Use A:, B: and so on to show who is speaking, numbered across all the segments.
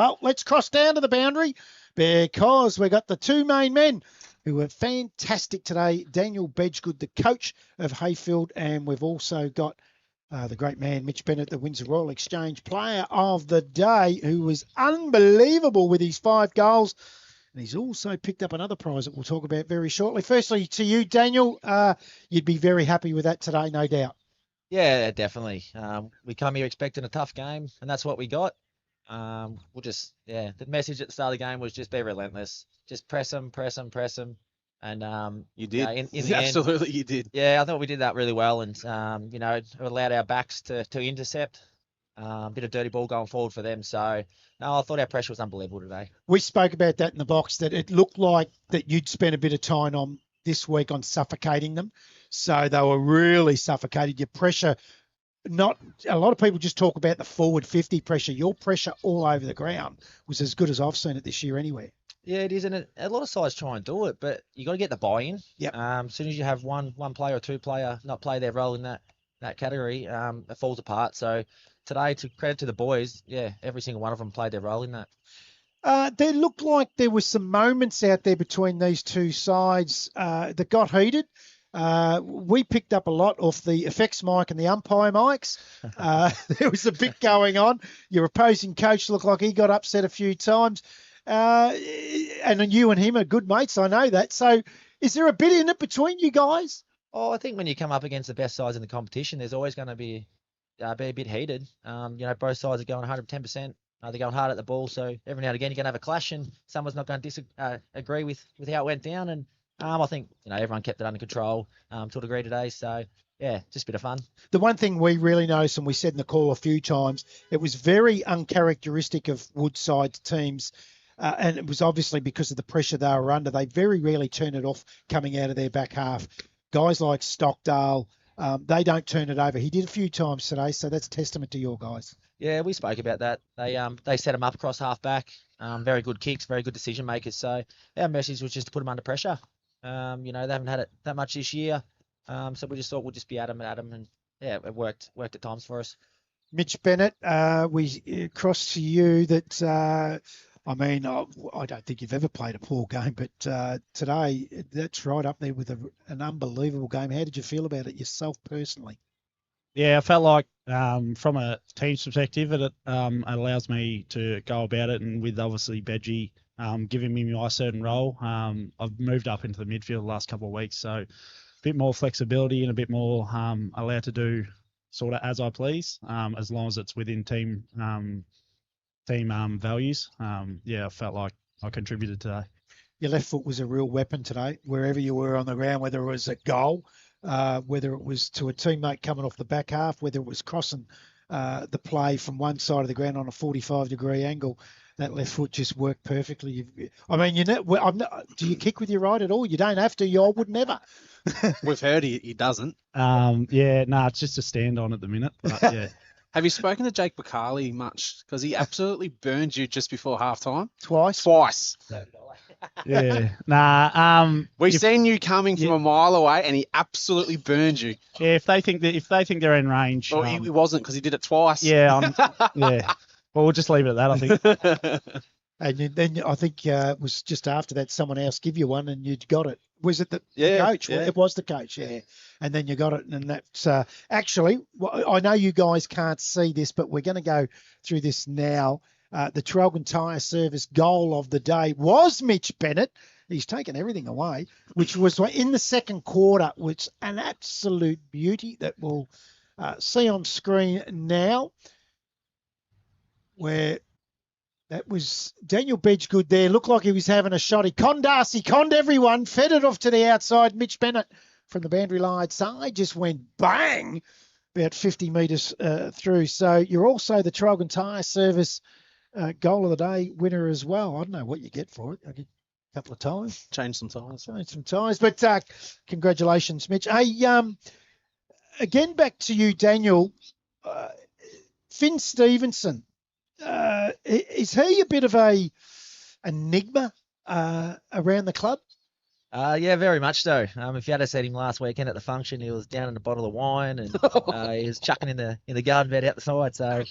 A: Well, let's cross down to the boundary because we got the two main men who were fantastic today. Daniel Bedgood, the coach of Heyfield, and we've also got the great man, Mitch Bennett, the Windsor Royal Exchange player of the day, who was unbelievable with his 5 goals. And he's also picked up another prize that we'll talk about very shortly. Firstly, to you, Daniel, you'd be very happy with that today, no doubt.
B: Yeah, definitely. We come here expecting a tough game, and that's what we got. The message at the start of the game was just be relentless. Just press them. And
C: you did.
B: In the
C: Absolutely,
B: end,
C: you did.
B: Yeah, I thought we did that really well, and it allowed our backs to intercept. Bit of dirty ball going forward for them. So no, I thought our pressure was unbelievable today.
A: We spoke about that in the box, that it looked like that you'd spent a bit of time on this week on suffocating them. So they were really suffocated. Your pressure, not a lot of people just talk about the forward 50 pressure. Your pressure all over the ground was as good as I've seen it this year anywhere.
B: Yeah, it is, and a lot of sides try and do it, but you got to get the buy-in.
A: Yep.
B: As soon as you have one player or two player not play their role in that category, it falls apart. So today, to credit to the boys, yeah, every single one of them played their role in that.
A: There looked like there was some moments out there between these two sides that got heated. We picked up a lot off the effects mic and the umpire mics. There was a bit going on. Your opposing coach looked like he got upset a few times. And you and him are good mates, I know that. So is there a bit in it between you guys?
B: Oh, I think when you come up against the best sides in the competition, there's always going to be a bit heated. Both sides are going 110%. They're going hard at the ball, so every now and again you're going to have a clash, and someone's not going to agree with how it went down. And I think everyone kept it under control to a degree today. So yeah, just a bit of fun.
A: The one thing we really noticed, and we said in the call a few times, it was very uncharacteristic of Woodside's teams. And it was obviously because of the pressure they were under. They very rarely turn it off coming out of their back half. Guys like Stockdale, they don't turn it over. He did a few times today, so that's testament to your guys.
B: Yeah, we spoke about that. They set him up across half back. Very good kicks, very good decision makers. So our message was just to put them under pressure. They haven't had it that much this year. So we just thought we'd just be at them, and yeah, it worked at times for us.
A: Mitch Bennett, we cross to you that. I don't think you've ever played a poor game, but today that's right up there with an unbelievable game. How did you feel about it yourself personally?
D: Yeah, I felt like from a team's perspective, it allows me to go about it, and with obviously Bedgie giving me my certain role, I've moved up into the midfield the last couple of weeks, so a bit more flexibility and a bit more allowed to do sort of as I please, as long as it's within team values. I felt like I contributed today.
A: Your left foot was a real weapon today, wherever you were on the ground, whether it was a goal, whether it was to a teammate coming off the back half, whether it was crossing the play from one side of the ground on a 45-degree angle. That left foot just worked perfectly. Do you kick with your right at all? You don't have to. I would never.
C: We've heard he doesn't.
D: It's just a stand on at the minute. But yeah.
C: Have you spoken to Jake Bacali much? Because he absolutely burned you just before halftime.
A: Twice.
D: Yeah.
C: We've seen you coming from a mile away, and he absolutely burned you.
D: Yeah. If they think they're in range.
C: Well, he wasn't, because he did it twice.
D: Yeah. Yeah. Well, we'll just leave it at that, I think.
A: And then I think it was just after that someone else give you one and you'd got it. Was it the coach?
C: Yeah.
A: It was the coach, yeah. And then you got it. And that's actually, I know you guys can't see this, but we're going to go through this now. The Traralgon Tyre Service goal of the day was Mitch Bennett. He's taken everything away, which was in the second quarter, which an absolute beauty that we'll see on screen now, where that was Daniel Bedgood there. Looked like he was having a shot. He conned us. He conned everyone. Fed it off to the outside. Mitch Bennett from the boundary line side just went bang about 50 metres through. So you're also the Traralgon Tyre Service goal of the day winner as well. I don't know what you get for it. I get a couple of times.
C: Change some tyres.
A: But congratulations, Mitch. Hey, again, back to you, Daniel. Finn Stevenson. Is he a bit of a enigma around the club?
B: Yeah, very much so. If you had seen him last weekend at the function, he was down in a bottle of wine and he was chucking in the garden bed out the side. So,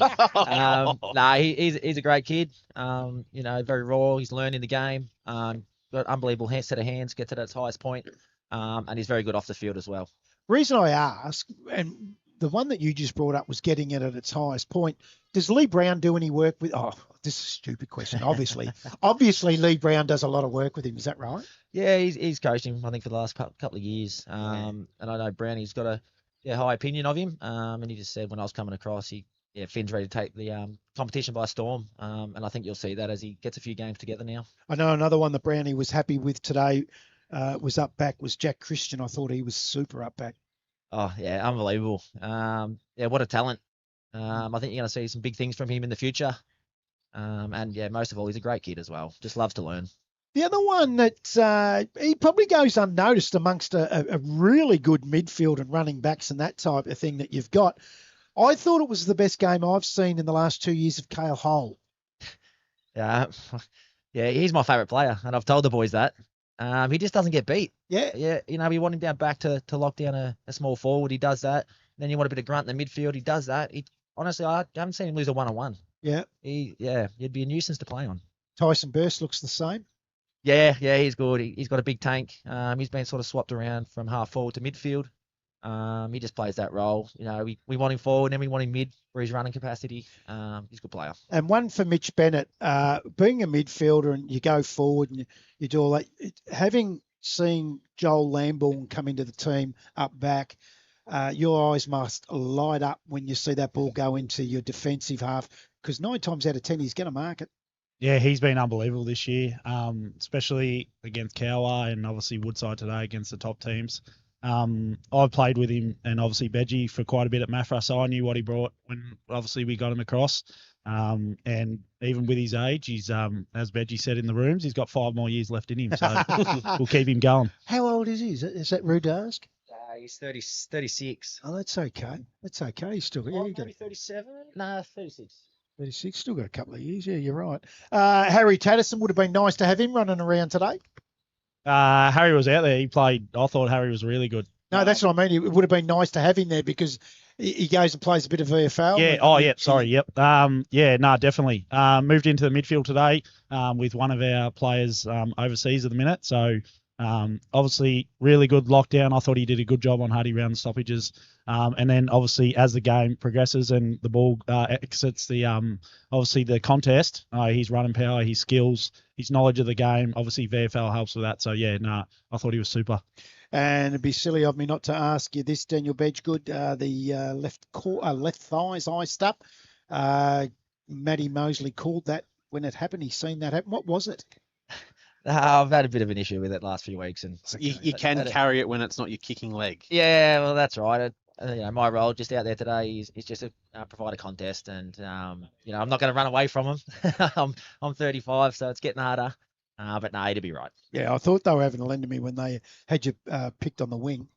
B: he's a great kid. Very raw. He's learning the game. Got unbelievable set of hands, gets it at its highest point, and he's very good off the field as well.
A: Reason I ask, and the one that you just brought up was getting it at its highest point. Does Lee Brown do any work with? Oh, this is a stupid question. Obviously, Lee Brown does a lot of work with him. Is that right?
B: Yeah, he's coached him, I think, for the last couple of years. And I know Brownie's got a high opinion of him. And he just said when I was coming across, Finn's ready to take the competition by storm. And I think you'll see that as he gets a few games together now.
A: I know another one that Brownie was happy with today was up back was Jack Christian. I thought he was super up back.
B: Oh, yeah, unbelievable. What a talent. I think you're going to see some big things from him in the future. Most of all, he's a great kid as well. Just loves to learn.
A: The other one that he probably goes unnoticed amongst a really good midfield and running backs and that type of thing that you've got. I thought it was the best game I've seen in the last 2 years of Cale Hole.
B: Yeah, he's my favourite player, and I've told the boys that. He just doesn't get beat.
A: Yeah.
B: You want him down back to lock down a small forward. He does that. Then you want a bit of grunt in the midfield. He does that. Honestly, I haven't seen him lose a one-on-one.
A: Yeah.
B: He'd be a nuisance to play on.
A: Tyson Burst looks the same.
B: Yeah, he's good. He's got a big tank. He's been sort of swapped around from half forward to midfield. He just plays that role. We want him forward and we want him mid for his running capacity. He's a good player.
A: And one for Mitch Bennett, being a midfielder and you go forward and you do all that, having seen Joel Lambourne come into the team up back, your eyes must light up when you see that ball go into your defensive half because 9 times out of 10 he's going to mark it.
D: Yeah, he's been unbelievable this year, especially against Cowar and obviously Woodside today against the top teams. I played with him and obviously Bedgie for quite a bit at Mafra, so I knew what he brought when obviously we got him across. And even with his age, he's as Bedgie said in the rooms, he's got 5 more years left in him, so we'll keep him going.
A: How old is he? Is that rude to ask?
B: He's 36.
A: Oh, that's okay. That's okay. He's still got
B: maybe 37? No, 36.
A: 36, still got a couple of years. Yeah, you're right. Harry Tatterson would have been nice to have him running around today.
D: Harry was out there. He played. I thought Harry was really good.
A: No, that's what I mean. It would have been nice to have him there because he goes and plays a bit of VFL.
D: Yeah. Oh, yeah. Sorry. Yep. Definitely. Moved into the midfield today with one of our players overseas at the minute. So obviously really good lockdown. I thought he did a good job on Hardy round stoppages. And then obviously as the game progresses and the ball exits the obviously the contest, his running power, his skills, his knowledge of the game, obviously VFL helps with that. So I thought he was super.
A: And it'd be silly of me not to ask you this, Daniel Bedgood, the left thigh's iced up. Matty Mosley called that when it happened. He's seen that happen. What was it?
B: I've had a bit of an issue with it last few weeks, and
C: you can carry it when it's not your kicking leg.
B: Yeah, well, that's right. My role just out there today is just to provide a contest, and I'm not going to run away from them. I'm 35, so it's getting harder. But no, it'll be right.
A: Yeah, I thought they were having a lend to me when they had you picked on the wing.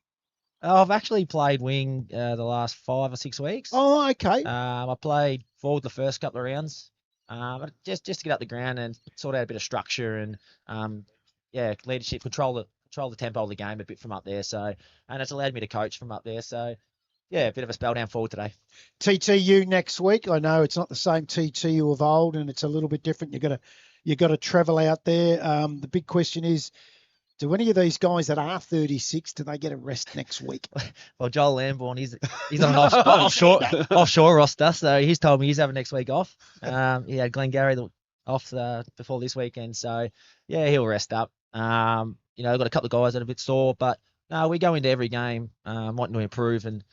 B: I've actually played wing the last 5 or 6 weeks.
A: Oh, okay.
B: I played forward the first couple of rounds. But just to get up the ground and sort out a bit of structure and leadership, control the tempo of the game a bit from up there. So, and it's allowed me to coach from up there. So, yeah, a bit of a spell down forward today.
A: TTU next week. I know it's not the same TTU of old, and it's a little bit different. You got to travel out there. The big question is, do any of these guys that are 36, do they get a rest next week?
B: Well, Joel Lambourne, he's on an offshore roster, so he's told me he's having next week off. He had Glengarry off before this weekend, so yeah, he'll rest up. Got a couple of guys that are a bit sore, but no, we go into every game wanting to improve and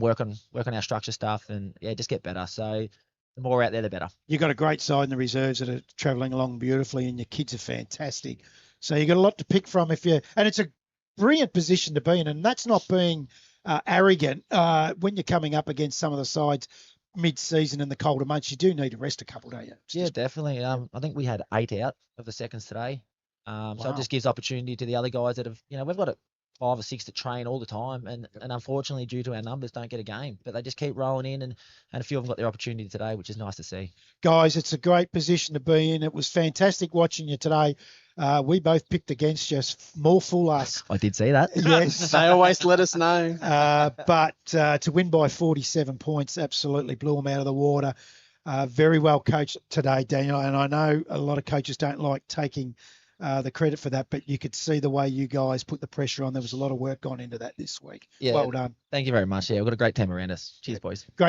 B: work on our structure stuff and just get better. So the more out there, the better.
A: You've got a great side in the reserves that are travelling along beautifully, and your kids are fantastic. So you've got a lot to pick from and it's a brilliant position to be in, and that's not being arrogant. When you're coming up against some of the sides mid-season in the colder months, you do need to rest a couple, don't you?
B: Definitely. I think we had 8 out of the seconds today. So it just gives opportunity to the other guys that have, we've got 5 or 6 that train all the time, and unfortunately, due to our numbers, don't get a game. But they just keep rolling in, and a few of them got their opportunity today, which is nice to see.
A: Guys, it's a great position to be in. It was fantastic watching you today. We both picked against you. More fool us.
B: I did see that.
A: Yes.
C: They always let us know.
A: But to win by 47 points, absolutely blew them out of the water. Very well coached today, Daniel. And I know a lot of coaches don't like taking the credit for that, but you could see the way you guys put the pressure on. There was a lot of work gone into that this week.
B: Yeah.
A: Well done.
B: Thank you very much. Yeah, we've got a great team around us. Cheers, boys.
A: Great.